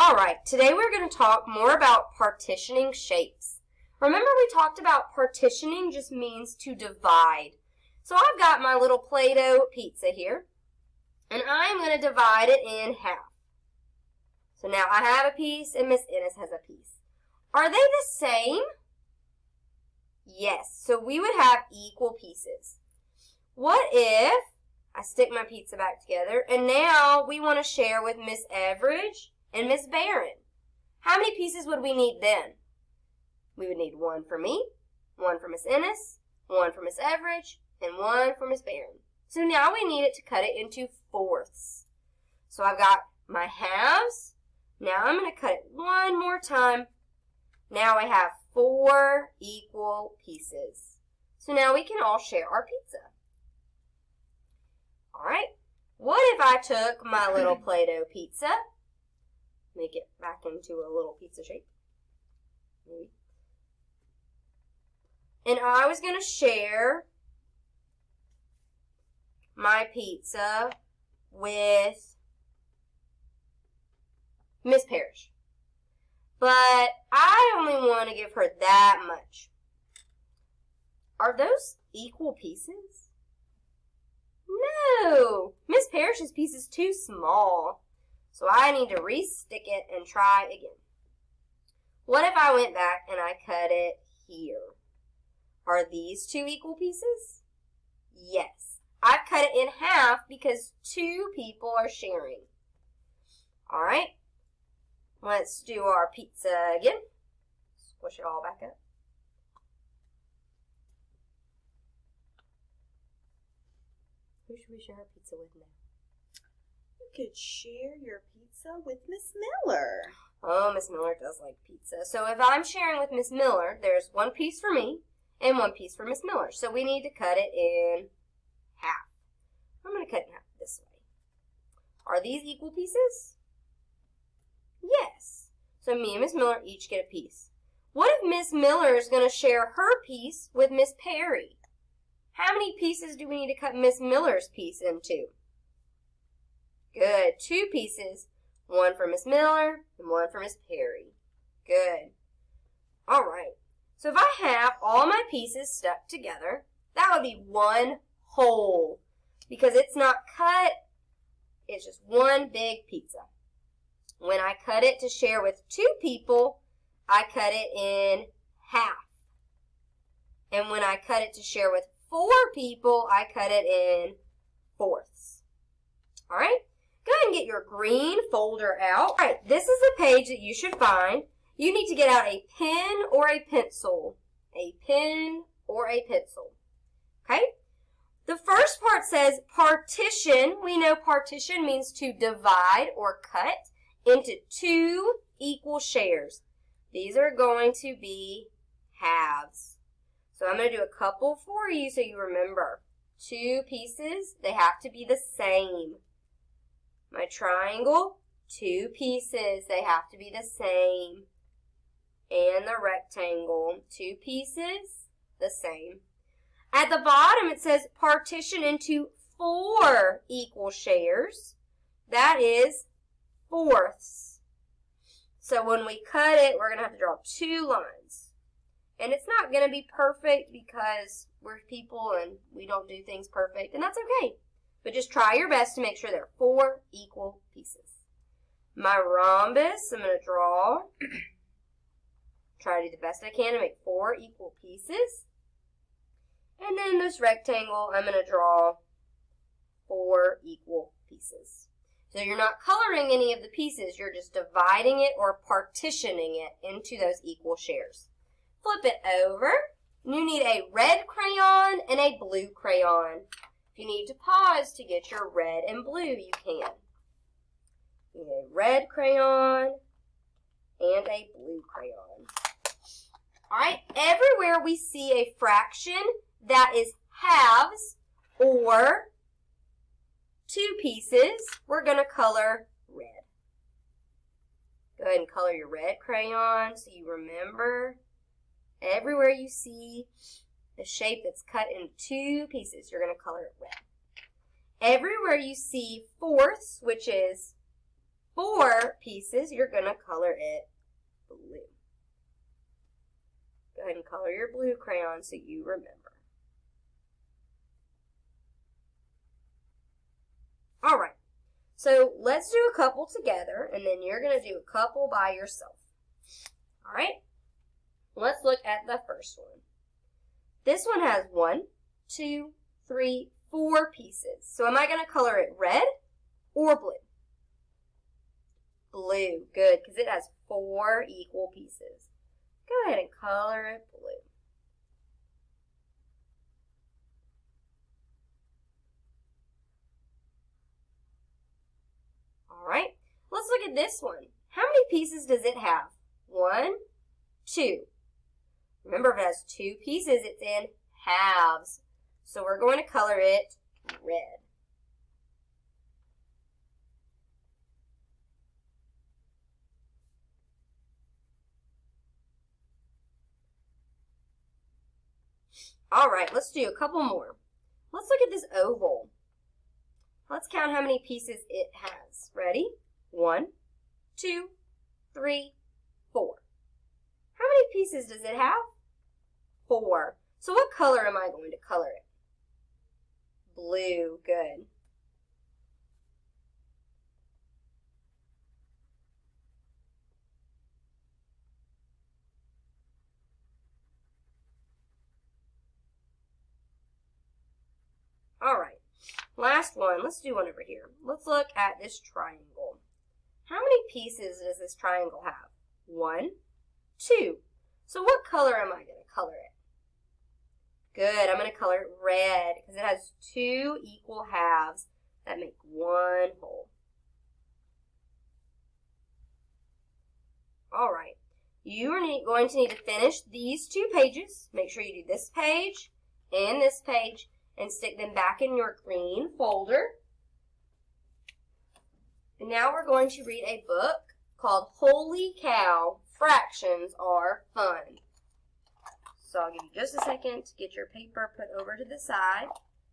All right, today we're going to talk more about partitioning shapes. Remember we talked about partitioning just means to divide. So I've got my little Play-Doh pizza here, and I'm going to divide it in half. So now I have a piece and Miss Ennis has a piece. Are they the same? Yes, so we would have equal pieces. What if I stick my pizza back together and now we want to share with Miss Everidge and Miss Barron? How many pieces would we need then? We would need one for me, one for Miss Ennis, one for Miss Everidge, and one for Miss Barron. So now we need it to cut it into fourths. So I've got my halves. Now I'm going to cut it one more time. Now I have 4 equal pieces. So now we can all share our pizza. All right. What if I took my little Play-Doh pizza, make it back into a little pizza shape, maybe, and I was going to share my pizza with Miss Parrish. But I only want to give her that much. Are those equal pieces? No! Miss Parrish's piece is too small. So I need to re-stick it and try again. What if I went back and I cut it here? Are these 2 equal pieces? Yes. I've cut it in half because 2 people are sharing. All right. Let's do our pizza again. Squish it all back up. Who should we share our pizza with now? You could share your pizza with Miss Miller. Oh, Miss Miller does like pizza. So if I'm sharing with Miss Miller, there's 1 piece for me and 1 piece for Miss Miller. So we need to cut it in half. I'm going to cut it in half this way. Are these equal pieces? Yes. So me and Miss Miller each get a piece. What if Miss Miller is going to share her piece with Miss Perry? How many pieces do we need to cut Miss Miller's piece into? Good. 2 pieces. 1 for Miss Miller and 1 for Miss Perry. Good. All right. So if I have all my pieces stuck together, that would be 1 whole. Because it's not cut, it's just 1 big pizza. When I cut it to share with 2 people, I cut it in half. And when I cut it to share with 4 people, I cut it in fourths. All right? Go ahead and get your green folder out. All right, this is the page that you should find. You need to get out a pen or a pencil. A pen or a pencil. Okay? The first part says partition. We know partition means to divide or cut into 2 equal shares. These are going to be halves. So I'm going to do a couple for you so you remember. 2 pieces, they have to be the same. My triangle, 2 pieces, they have to be the same. And the rectangle, 2 pieces, the same. At the bottom it says partition into 4 equal shares. That is fourths. So when we cut it, we're going to have to draw 2 lines. And it's not going to be perfect because we're people and we don't do things perfect, and that's okay. But just try your best to make sure there are 4 equal pieces. My rhombus, I'm going to draw. Try to do the best I can to make 4 equal pieces. And then this rectangle, I'm going to draw 4 equal pieces. So you're not coloring any of the pieces, you're just dividing it or partitioning it into those equal shares. Flip it over. You need a red crayon and a blue crayon. If you need to pause to get your red and blue, you can. You need a red crayon and a blue crayon. All right, everywhere we see a fraction that is halves or 2 pieces, we're going to color red. Go ahead and color your red crayon so you remember. Everywhere you see the shape that's cut in 2 pieces, you're going to color it red. Everywhere you see fourths, which is 4 pieces, you're going to color it blue. Go ahead and color your blue crayon so you remember. All right, so let's do a couple together, and then you're going to do a couple by yourself. All right, let's look at the first one. This one has 1, 2, 3, 4 pieces. So am I going to color it red or blue? Blue, good, because it has 4 equal pieces. Go ahead and color it blue. All right, let's look at this one. How many pieces does it have? 1, 2. Remember, if it has 2 pieces, it's in halves. So we're going to color it red. All right, let's do a couple more. Let's look at this oval. Let's count how many pieces it has. Ready? 1, 2, 3, 4. How many pieces does it have? 4. So what color am I going to color it? Blue, good. All right, last one. Let's do one over here. Let's look at this triangle. How many pieces does this triangle have? 1, 2. So what color am I going to color it? Good, I'm going to color it red because it has 2 equal halves that make 1 whole. All right, you are going to need to finish these 2 pages. Make sure you do this page and this page and stick them back in your green folder. And now we're going to read a book called Holy Cow, Fractions Are Fun. So I'll give you just a second to get your paper put over to the side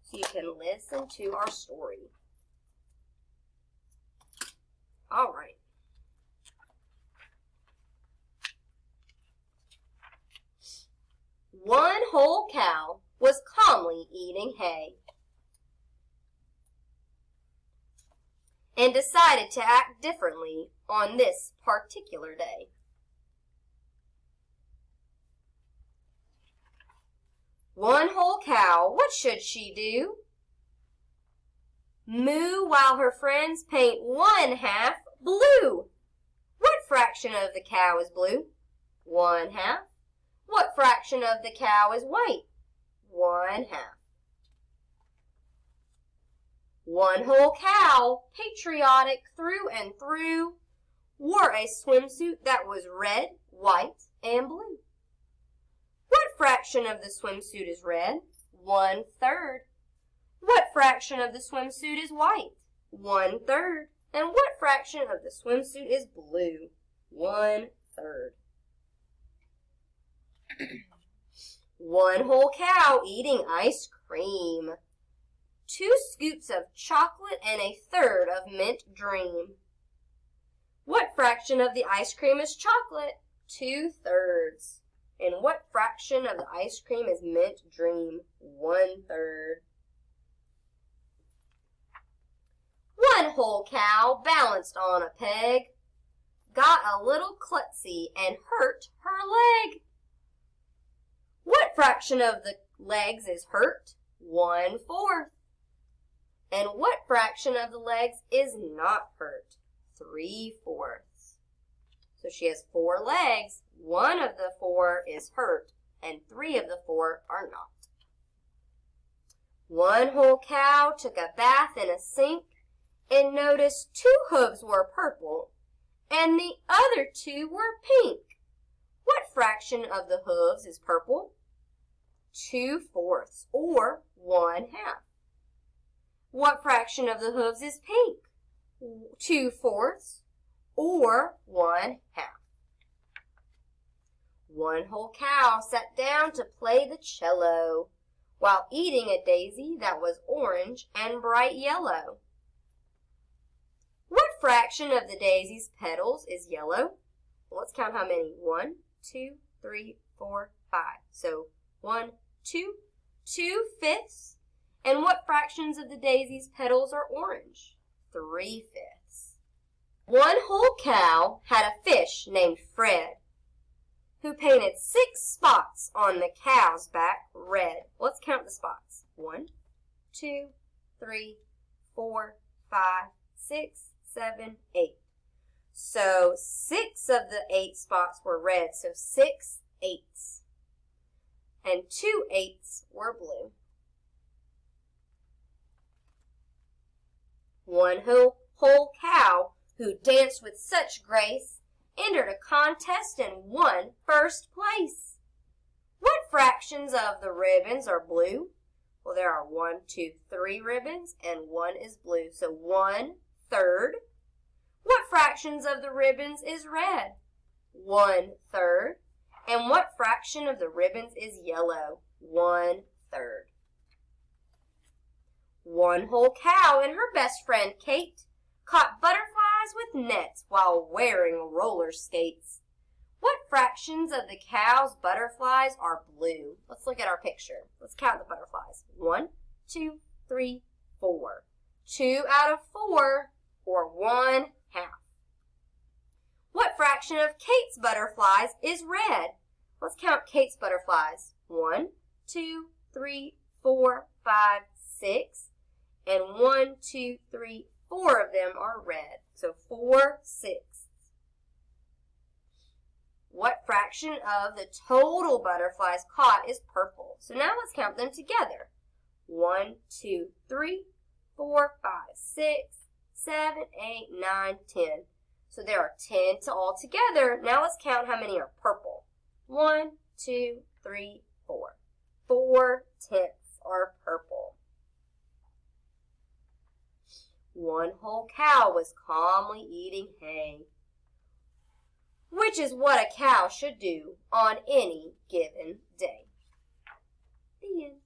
so you can listen to our story. All right. One whole cow was calmly eating hay and decided to act differently on this particular day. One whole cow, what should she do? Moo while her friends paint 1/2 blue. What fraction of the cow is blue? 1/2. What fraction of the cow is white? 1/2. One whole cow, patriotic through and through, wore a swimsuit that was red, white, and blue. What fraction of the swimsuit is red? 1/3. What fraction of the swimsuit is white? 1/3. And what fraction of the swimsuit is blue? 1/3. One whole cow eating ice cream. 2 scoops of chocolate and 1/3 of mint dream. What fraction of the ice cream is chocolate? 2/3. And what fraction of the ice cream is mint dream? 1/3. One whole cow balanced on a peg, got a little klutzy and hurt her leg. What fraction of the legs is hurt? 1/4. And what fraction of the legs is not hurt? 3/4. So she has 4 legs. 1 of the 4 is hurt, and 3 of the 4 are not. One whole cow took a bath in a sink and noticed 2 hooves were purple and the other 2 were pink. What fraction of the hooves is purple? 2/4, or 1/2. What fraction of the hooves is pink? 2/4, or 1/2. One whole cow sat down to play the cello while eating a daisy that was orange and bright yellow. What What fraction of the daisy's petals is yellow? Well, let's count how many. 1, 2, 3, 4, 5. So 1, 2, 2/5. And what fractions of the daisy's petals are orange? 3/5. One whole cow had a fish named Fred, who painted 6 spots on the cow's back red. Let's count the spots. 1, 2, 3, 4, 5, 6, 7, 8. So 6 of the 8 spots were red, so 6 eighths. And 2 eighths were blue. One whole cow who danced with such grace entered a contest and won first place. What fractions of the ribbons are blue? Well, there are 1, 2, 3 ribbons, and 1 is blue, so 1/3. What fractions of the ribbons is red? 1/3. And what fraction of the ribbons is yellow? 1/3. One whole cow and her best friend Kate caught butterflies with nets while wearing roller skates. What fractions of the cow's butterflies are blue? Let's look at our picture. Let's count the butterflies. 1, 2, 3, 4. 2 out of 4, or 1/2. What fraction of Kate's butterflies is red? Let's count Kate's butterflies. 1, 2, 3, 4, 5, 6. And 1, 2, 3, 4 of them are red. So 4/6. What fraction of the total butterflies caught is purple? So now let's count them together. 1, 2, 3, 4, 5, 6, 7, 8, 9, 10. So there are 10 all together. Now let's count how many are purple. 1, 2, 3, 4. 4/10 are purple. One whole cow was calmly eating hay, which is what a cow should do on any given day. The end.